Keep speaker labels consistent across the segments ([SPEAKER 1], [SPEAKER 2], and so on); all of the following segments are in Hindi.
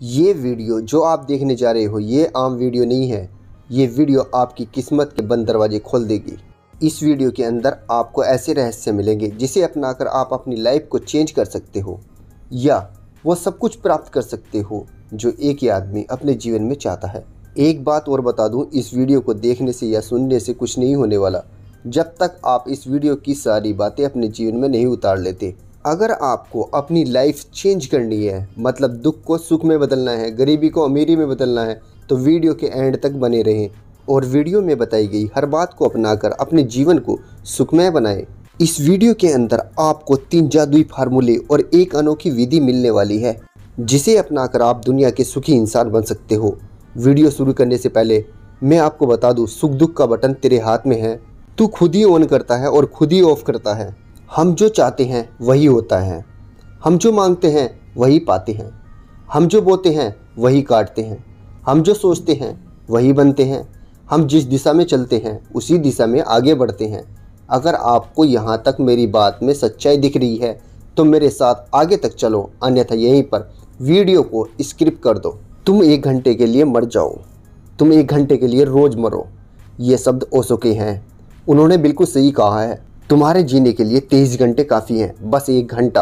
[SPEAKER 1] ये वीडियो जो आप देखने जा रहे हो ये आम वीडियो नहीं है। ये वीडियो आपकी किस्मत के बंद दरवाजे खोल देगी। इस वीडियो के अंदर आपको ऐसे रहस्य मिलेंगे जिसे अपनाकर आप अपनी लाइफ को चेंज कर सकते हो या वो सब कुछ प्राप्त कर सकते हो जो एक ही आदमी अपने जीवन में चाहता है। एक बात और बता दूं, इस वीडियो को देखने से या सुनने से कुछ नहीं होने वाला जब तक आप इस वीडियो की सारी बातें अपने जीवन में नहीं उतार लेते। अगर आपको अपनी लाइफ चेंज करनी है, मतलब दुख को सुख में बदलना है, गरीबी को अमीरी में बदलना है, तो वीडियो के एंड तक बने रहें और वीडियो में बताई गई हर बात को अपनाकर अपने जीवन को सुखमय बनाएं। इस वीडियो के अंदर आपको 3 जादुई फार्मूले और एक अनोखी विधि मिलने वाली है जिसे अपनाकर आप दुनिया के सुखी इंसान बन सकते हो। वीडियो शुरू करने से पहले मैं आपको बता दूं, सुख दुख का बटन तेरे हाथ में है। तू खुद ही ऑन करता है और खुद ही ऑफ करता है। हम जो चाहते हैं वही होता है। हम जो मांगते हैं वही पाते हैं। हम जो बोते हैं वही काटते हैं। हम जो सोचते हैं वही बनते हैं। हम जिस दिशा में चलते हैं उसी दिशा में आगे बढ़ते हैं। अगर आपको यहाँ तक मेरी बात में सच्चाई दिख रही है तो मेरे साथ आगे तक चलो, अन्यथा यहीं पर वीडियो को स्किप कर दो। तुम 1 घंटे के लिए मर जाओ, तुम 1 घंटे के लिए रोज़ मरो, ये शब्द ओशो के हैं। उन्होंने बिल्कुल सही कहा है। तुम्हारे जीने के लिए 23 घंटे काफ़ी हैं। बस 1 घंटा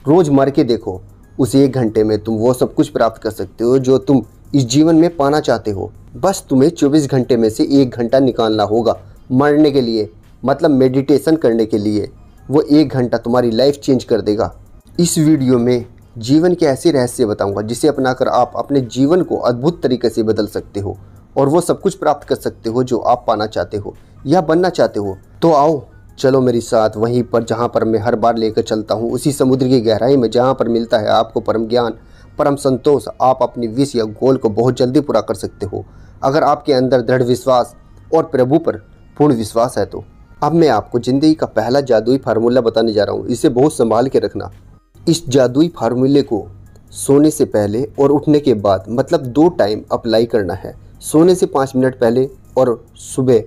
[SPEAKER 1] रोज़ मर के देखो। उस 1 घंटे में तुम वो सब कुछ प्राप्त कर सकते हो जो तुम इस जीवन में पाना चाहते हो। बस तुम्हें 24 घंटे में से 1 घंटा निकालना होगा मरने के लिए, मतलब मेडिटेशन करने के लिए। वो 1 घंटा तुम्हारी लाइफ चेंज कर देगा। इस वीडियो में जीवन के ऐसे रहस्य बताऊंगा जिसे अपनाकर आप अपने जीवन को अद्भुत तरीके से बदल सकते हो और वो सब कुछ प्राप्त कर सकते हो जो आप पाना चाहते हो या बनना चाहते हो। तो आओ चलो मेरे साथ वहीं पर जहाँ पर मैं हर बार लेकर चलता हूँ, उसी समुद्र की गहराई में जहाँ पर मिलता है आपको परम ज्ञान, परम संतोष। आप अपनी विश या गोल को बहुत जल्दी पूरा कर सकते हो अगर आपके अंदर दृढ़ विश्वास और प्रभु पर पूर्ण विश्वास है। तो अब मैं आपको ज़िंदगी का पहला जादुई फार्मूला बताने जा रहा हूँ। इसे बहुत संभाल के रखना। इस जादुई फार्मूले को सोने से पहले और उठने के बाद, मतलब 2 टाइम अप्लाई करना है। सोने से 5 मिनट पहले और सुबह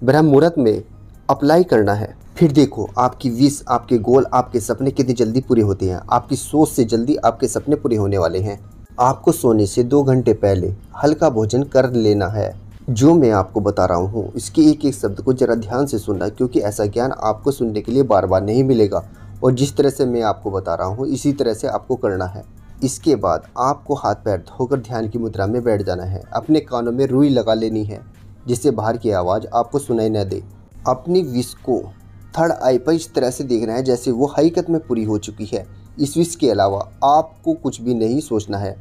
[SPEAKER 1] ब्रह्म मुहूर्त में अप्लाई करना है। फिर देखो आपकी विश, आपके गोल, आपके सपने कितनी जल्दी पूरे होते हैं। आपकी सोच से जल्दी आपके सपने पूरे होने वाले हैं। आपको सोने से 2 घंटे पहले हल्का भोजन कर लेना है। जो मैं आपको बता रहा हूँ इसके एक एक शब्द को जरा ध्यान से सुनना, क्योंकि ऐसा ज्ञान आपको सुनने के लिए बार बार नहीं मिलेगा और जिस तरह से मैं आपको बता रहा हूँ इसी तरह से आपको करना है। इसके बाद आपको हाथ पैर धोकर ध्यान की मुद्रा में बैठ जाना है। अपने कानों में रुई लगा लेनी है जिससे बाहर की आवाज़ आपको सुनाई न दे। अपनी विश को थर्ड आई पर इस तरह से देखना है जैसे वो हकीकत में पूरी हो चुकी है। इस विश के अलावा आपको कुछ भी नहीं सोचना है।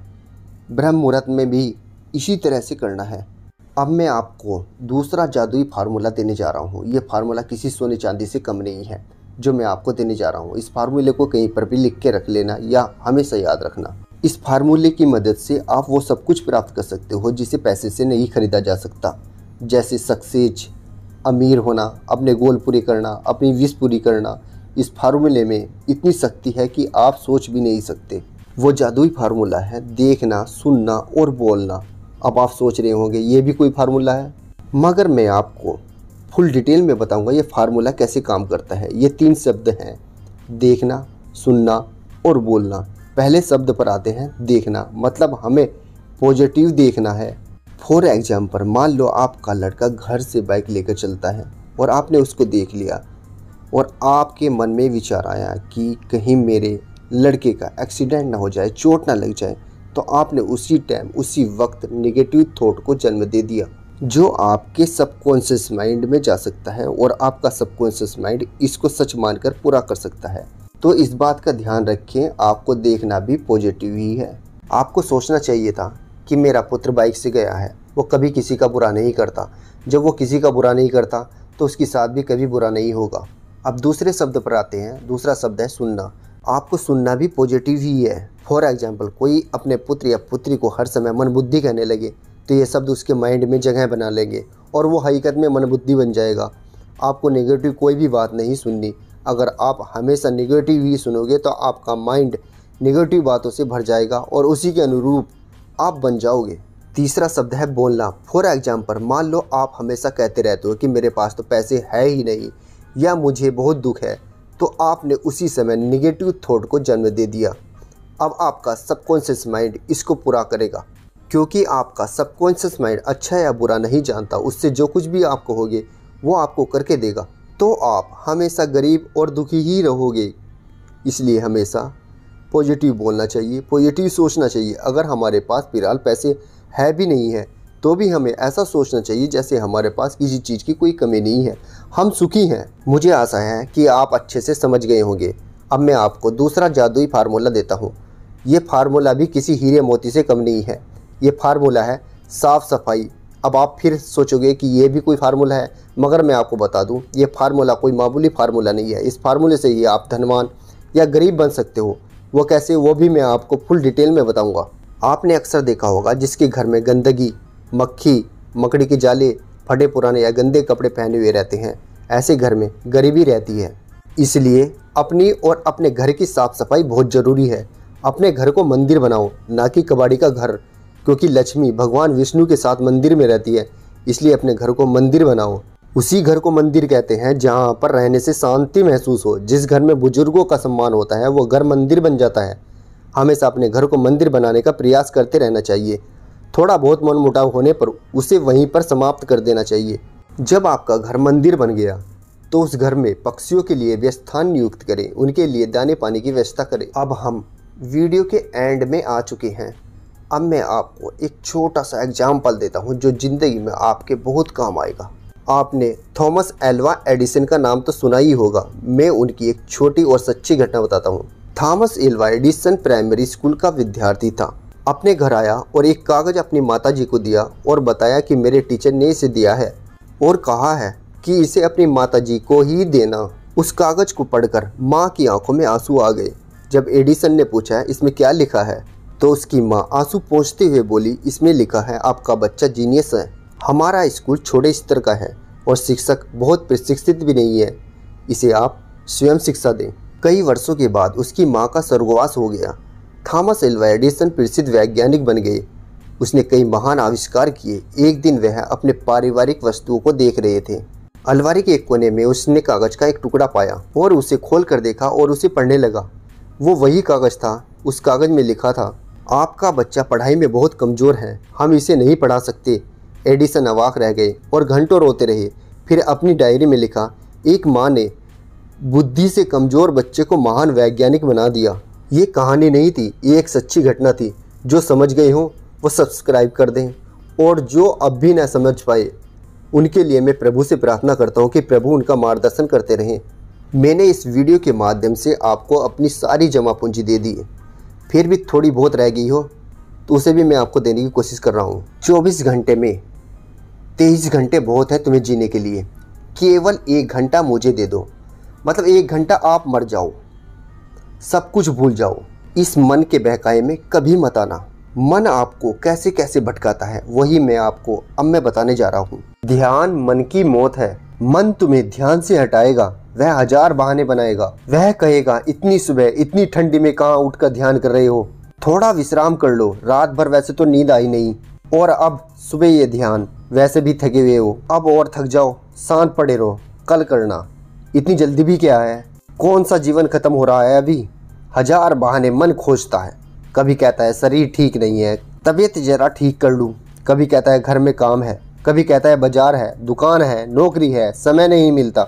[SPEAKER 1] ब्रह्म मुहूर्त में भी इसी तरह से करना है। अब मैं आपको दूसरा जादुई फार्मूला देने जा रहा हूँ। ये फार्मूला किसी सोने चांदी से कम नहीं है जो मैं आपको देने जा रहा हूँ। इस फार्मूले को कहीं पर भी लिख के रख लेना या हमेशा याद रखना। इस फार्मूले की मदद से आप वो सब कुछ प्राप्त कर सकते हो जिसे पैसे से नहीं खरीदा जा सकता, जैसे सक्सेस, अमीर होना, अपने गोल पूरे करना, अपनी विश पूरी करना। इस फार्मूले में इतनी शक्ति है कि आप सोच भी नहीं सकते। वो जादुई फार्मूला है देखना, सुनना और बोलना। अब आप सोच रहे होंगे ये भी कोई फार्मूला है, मगर मैं आपको फुल डिटेल में बताऊंगा ये फार्मूला कैसे काम करता है। ये 3 शब्द हैं, देखना, सुनना और बोलना। पहले शब्द पर आते हैं देखना, मतलब हमें पॉजिटिव देखना है। फॉर एग्जाम्पल, मान लो आपका लड़का घर से बाइक लेकर चलता है और आपने उसको देख लिया और आपके मन में विचार आया कि कहीं मेरे लड़के का एक्सीडेंट ना हो जाए, चोट ना लग जाए, तो आपने उसी टाइम उसी वक्त नेगेटिव थॉट को जन्म दे दिया जो आपके सबकॉन्शियस माइंड में जा सकता है और आपका सबकॉन्शियस माइंड इसको सच मानकर पूरा कर सकता है। तो इस बात का ध्यान रखें, आपको देखना भी पॉजिटिव ही है। आपको सोचना चाहिए था कि मेरा पुत्र बाइक से गया है, वो कभी किसी का बुरा नहीं करता। जब वो किसी का बुरा नहीं करता तो उसके साथ भी कभी बुरा नहीं होगा। अब दूसरे शब्द पर आते हैं। दूसरा शब्द है सुनना। आपको सुनना भी पॉजिटिव ही है। फॉर एग्जाम्पल, कोई अपने पुत्र या पुत्री को हर समय मन बुद्धि कहने लगे तो ये शब्द उसके माइंड में जगह बना लेंगे और वो हकीकत में मन बुद्धि बन जाएगा। आपको नेगेटिव कोई भी बात नहीं सुननी। अगर आप हमेशा नेगेटिव ही सुनोगे तो आपका माइंड नेगेटिव बातों से भर जाएगा और उसी के अनुरूप आप बन जाओगे। तीसरा शब्द है बोलना। फॉर एग्जाम्पल, मान लो आप हमेशा कहते रहते हो कि मेरे पास तो पैसे है ही नहीं या मुझे बहुत दुख है, तो आपने उसी समय नेगेटिव थॉट को जन्म दे दिया। अब आपका सबकॉन्शियस माइंड इसको पूरा करेगा, क्योंकि आपका सबकॉन्शियस माइंड अच्छा या बुरा नहीं जानता। उससे जो कुछ भी आप कहोगे वो आपको करके देगा। तो आप हमेशा गरीब और दुखी ही रहोगे। इसलिए हमेशा पॉजिटिव बोलना चाहिए, पॉजिटिव सोचना चाहिए। अगर हमारे पास फिलहाल पैसे है भी नहीं है तो भी हमें ऐसा सोचना चाहिए जैसे हमारे पास किसी चीज़ की कोई कमी नहीं है, हम सुखी हैं। मुझे आशा है कि आप अच्छे से समझ गए होंगे। अब मैं आपको दूसरा जादुई फार्मूला देता हूँ। ये फार्मूला भी किसी हीरे मोती से कम नहीं है। ये फार्मूला है साफ़ सफाई। अब आप फिर सोचोगे कि ये भी कोई फार्मूला है, मगर मैं आपको बता दूं ये फार्मूला कोई मामूली फार्मूला नहीं है। इस फार्मूले से ही आप धनवान या गरीब बन सकते हो। वो कैसे, वो भी मैं आपको फुल डिटेल में बताऊंगा। आपने अक्सर देखा होगा जिसके घर में गंदगी, मक्खी, मकड़ी के जाले, फटे पुराने या गंदे कपड़े पहने हुए रहते हैं, ऐसे घर में गरीबी रहती है। इसलिए अपनी और अपने घर की साफ़ सफाई बहुत ज़रूरी है। अपने घर को मंदिर बनाओ, ना कि कबाड़ी का घर, क्योंकि लक्ष्मी भगवान विष्णु के साथ मंदिर में रहती है। इसलिए अपने घर को मंदिर बनाओ। उसी घर को मंदिर कहते हैं जहाँ पर रहने से शांति महसूस हो। जिस घर में बुजुर्गों का सम्मान होता है वो घर मंदिर बन जाता है। हमेशा अपने घर को मंदिर बनाने का प्रयास करते रहना चाहिए। थोड़ा बहुत मनमुटाव होने पर उसे वहीं पर समाप्त कर देना चाहिए। जब आपका घर मंदिर बन गया तो उस घर में पक्षियों के लिए भी स्थान नियुक्त करें, उनके लिए दाने पानी की व्यवस्था करें। अब हम वीडियो के एंड में आ चुके हैं। अब मैं आपको एक छोटा सा एग्जाम्पल देता हूँ जो ज़िंदगी में आपके बहुत काम आएगा। आपने थॉमस एल्वा एडिसन का नाम तो सुना ही होगा। मैं उनकी एक छोटी और सच्ची घटना बताता हूँ। Thomas Alva Edison primary school का विद्यार्थी था। अपने घर आया और एक कागज़ अपनी माताजी को दिया और बताया कि मेरे टीचर ने इसे दिया है और कहा है कि इसे अपनी माताजी को ही देना। उस कागज़ को पढ़कर माँ की आंखों में आंसू आ गए। जब एडिसन ने पूछा इसमें क्या लिखा है तो उसकी माँ आंसू पोंछते हुए बोली, इसमें लिखा है आपका बच्चा जीनियस है। हमारा स्कूल छोटे स्तर का है और शिक्षक बहुत प्रशिक्षित भी नहीं है, इसे आप स्वयं शिक्षा दें। कई वर्षों के बाद उसकी माँ का स्वर्गवास हो गया। थॉमस एल्वा एडिसन प्रसिद्ध वैज्ञानिक बन गए। उसने कई महान आविष्कार किए। एक दिन वह अपने पारिवारिक वस्तुओं को देख रहे थे। अलमारी के एक कोने में उसने कागज़ का एक टुकड़ा पाया और उसे खोल कर देखा और उसे पढ़ने लगा। वो वही कागज़ था। उस कागज़ में लिखा था, आपका बच्चा पढ़ाई में बहुत कमज़ोर है, हम इसे नहीं पढ़ा सकते। एडिसन अवाक रह गए और घंटों रोते रहे। फिर अपनी डायरी में लिखा, एक माँ ने बुद्धि से कमज़ोर बच्चे को महान वैज्ञानिक बना दिया। ये कहानी नहीं थी, ये एक सच्ची घटना थी। जो समझ गए हों वो सब्सक्राइब कर दें, और जो अब भी ना समझ पाए उनके लिए मैं प्रभु से प्रार्थना करता हूँ कि प्रभु उनका मार्गदर्शन करते रहें। मैंने इस वीडियो के माध्यम से आपको अपनी सारी जमा पूंजी दे दी है। फिर भी थोड़ी बहुत रह गई हो तो उसे भी मैं आपको देने की कोशिश कर रहा हूँ। 24 घंटे में 23 घंटे बहुत है तुम्हें जीने के लिए। केवल 1 घंटा मुझे दे दो, मतलब 1 घंटा आप मर जाओ, सब कुछ भूल जाओ। इस मन के बहकाए में कभी मत आना। मन आपको कैसे कैसे भटकाता है वही मैं आपको अब मैं बताने जा रहा हूँ। ध्यान मन की मौत है। मन तुम्हें ध्यान से हटाएगा, वह 1000 बहाने बनाएगा। वह कहेगा, इतनी सुबह इतनी ठंडी में कहाँ उठकर ध्यान कर रहे हो, थोड़ा विश्राम कर लो, रात भर वैसे तो नींद आई नहीं, और अब सुबह ये ध्यान, वैसे भी थके हुए हो, अब और थक जाओ, शांत पड़े रहो, कल करना, इतनी जल्दी भी क्या है, कौन सा जीवन खत्म हो रहा है अभी। 1000 बहाने मन खोजता है। कभी कहता है शरीर ठीक नहीं है, तबीयत जरा ठीक कर लूँ, कभी कहता है घर में काम है, कभी कहता है बाजार है, दुकान है, नौकरी है, समय नहीं मिलता,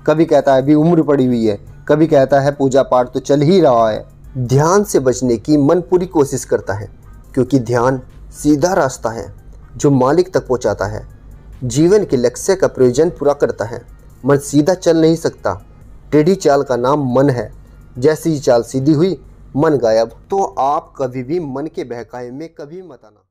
[SPEAKER 1] कभी कहता है अभी उम्र पड़ी हुई है, कभी कहता है पूजा पाठ तो चल ही रहा है। ध्यान से बचने की मन पूरी कोशिश करता है, क्योंकि ध्यान सीधा रास्ता है जो मालिक तक पहुंचाता है, जीवन के लक्ष्य का प्रयोजन पूरा करता है। मन सीधा चल नहीं सकता, टेढ़ी चाल का नाम मन है। जैसी ही चाल सीधी हुई मन गायब। तो आप कभी भी मन के बहकावे में कभी मत आना।